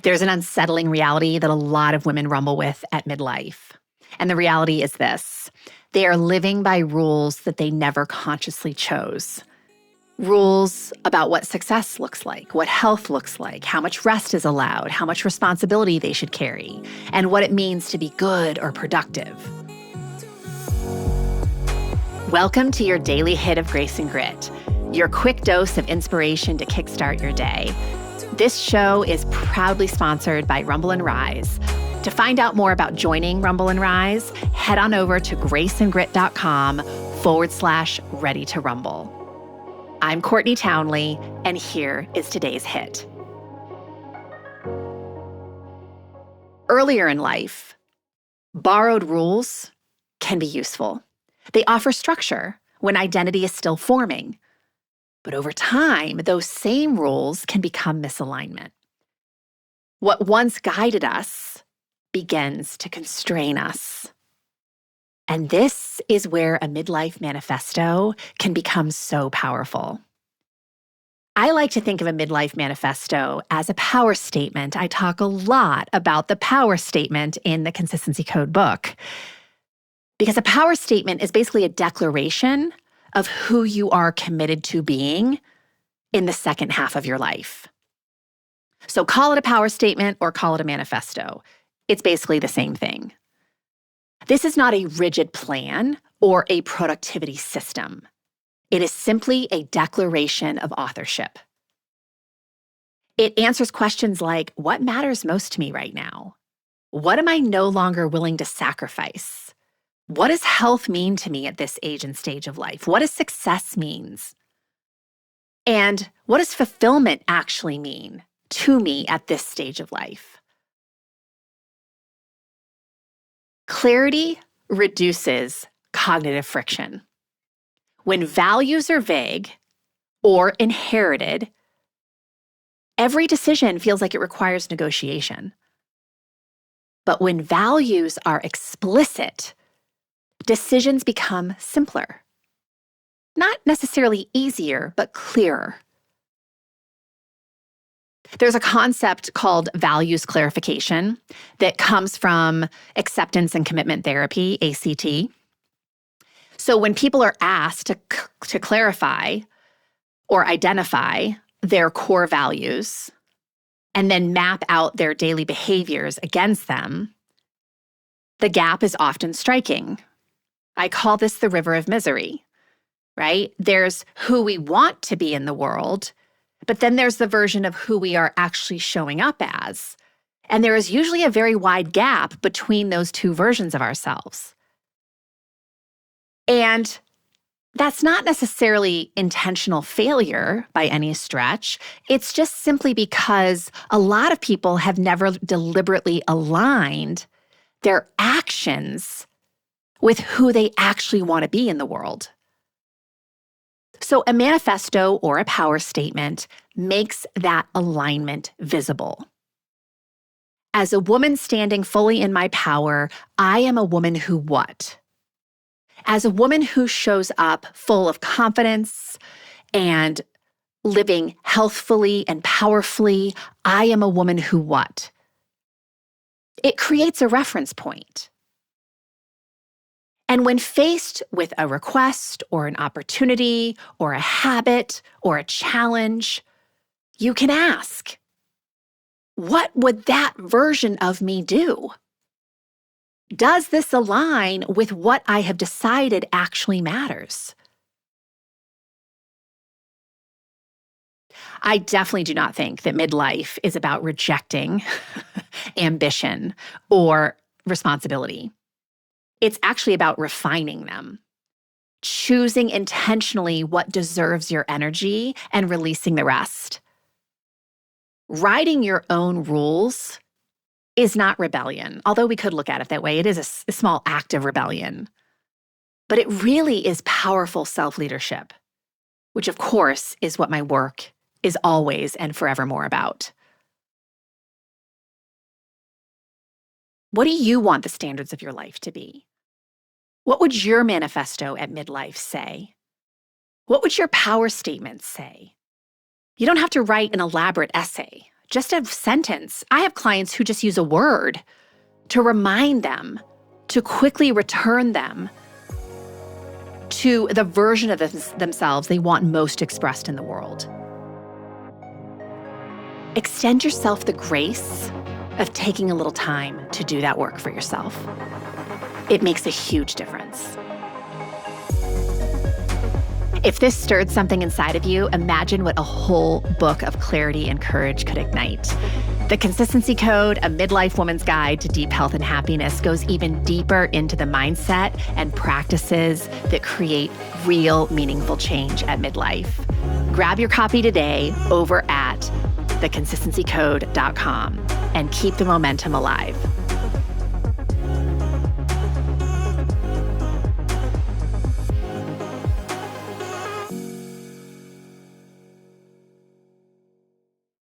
There's an unsettling reality that a lot of women rumble with at midlife. And the reality is this: they are living by rules that they never consciously chose. Rules about what success looks like, what health looks like, how much rest is allowed, how much responsibility they should carry, and what it means to be good or productive. Welcome to your daily hit of grace and grit, your quick dose of inspiration to kickstart your day. This show is proudly sponsored by Rumble and Rise. To find out more about joining Rumble and Rise, head on over to graceandgrit.com/ready to rumble. I'm Courtney Townley, and here is today's hit. Earlier in life, borrowed rules can be useful. They offer structure when identity is still forming. But over time, those same rules can become misalignment. What once guided us begins to constrain us. And this is where a Midlife Manifesto can become so powerful. I like to think of a Midlife Manifesto as a power statement. I talk a lot about the power statement in the Consistency Code book, because a power statement is basically a declaration of who you are committed to being in the second half of your life. So call it a power statement or call it a manifesto. It's basically the same thing. This is not a rigid plan or a productivity system. It is simply a declaration of authorship. It answers questions like, what matters most to me right now? What am I no longer willing to sacrifice? What does health mean to me at this age and stage of life? What does success means? And what does fulfillment actually mean to me at this stage of life? Clarity reduces cognitive friction. When values are vague or inherited, every decision feels like it requires negotiation. But when values are explicit, decisions become simpler. Not necessarily easier, but clearer. There's a concept called values clarification that comes from acceptance and commitment therapy, ACT. So when people are asked to clarify or identify their core values and then map out their daily behaviors against them, the gap is often striking. I call this the river of misery, right? There's who we want to be in the world, but then there's the version of who we are actually showing up as. And there is usually a very wide gap between those two versions of ourselves. And that's not necessarily intentional failure by any stretch. It's just simply because a lot of people have never deliberately aligned their actions with who they actually want to be in the world. So a manifesto or a power statement makes that alignment visible. As a woman standing fully in my power, I am a woman who what? As a woman who shows up full of confidence and living healthfully and powerfully, I am a woman who what? It creates a reference point. And when faced with a request or an opportunity or a habit or a challenge, you can ask, what would that version of me do? Does this align with what I have decided actually matters? I definitely do not think that midlife is about rejecting ambition or responsibility. It's actually about refining them, choosing intentionally what deserves your energy and releasing the rest. Writing your own rules is not rebellion, although we could look at it that way. It is a small act of rebellion. But it really is powerful self-leadership, which of course is what my work is always and forevermore about. What do you want the standards of your life to be? What would your manifesto at midlife say? What would your power statement say? You don't have to write an elaborate essay. just a sentence. I have clients who just use a word to remind them, to quickly return them to the version of themselves they want most expressed in the world. Extend yourself the grace of taking a little time to do that work for yourself. It makes a huge difference. If this stirred something inside of you, imagine what a whole book of clarity and courage could ignite. The Consistency Code, A Midlife Woman's Guide to Deep Health and Happiness, goes even deeper into the mindset and practices that create real, meaningful change at midlife. Grab your copy today over at theconsistencycode.com and keep the momentum alive.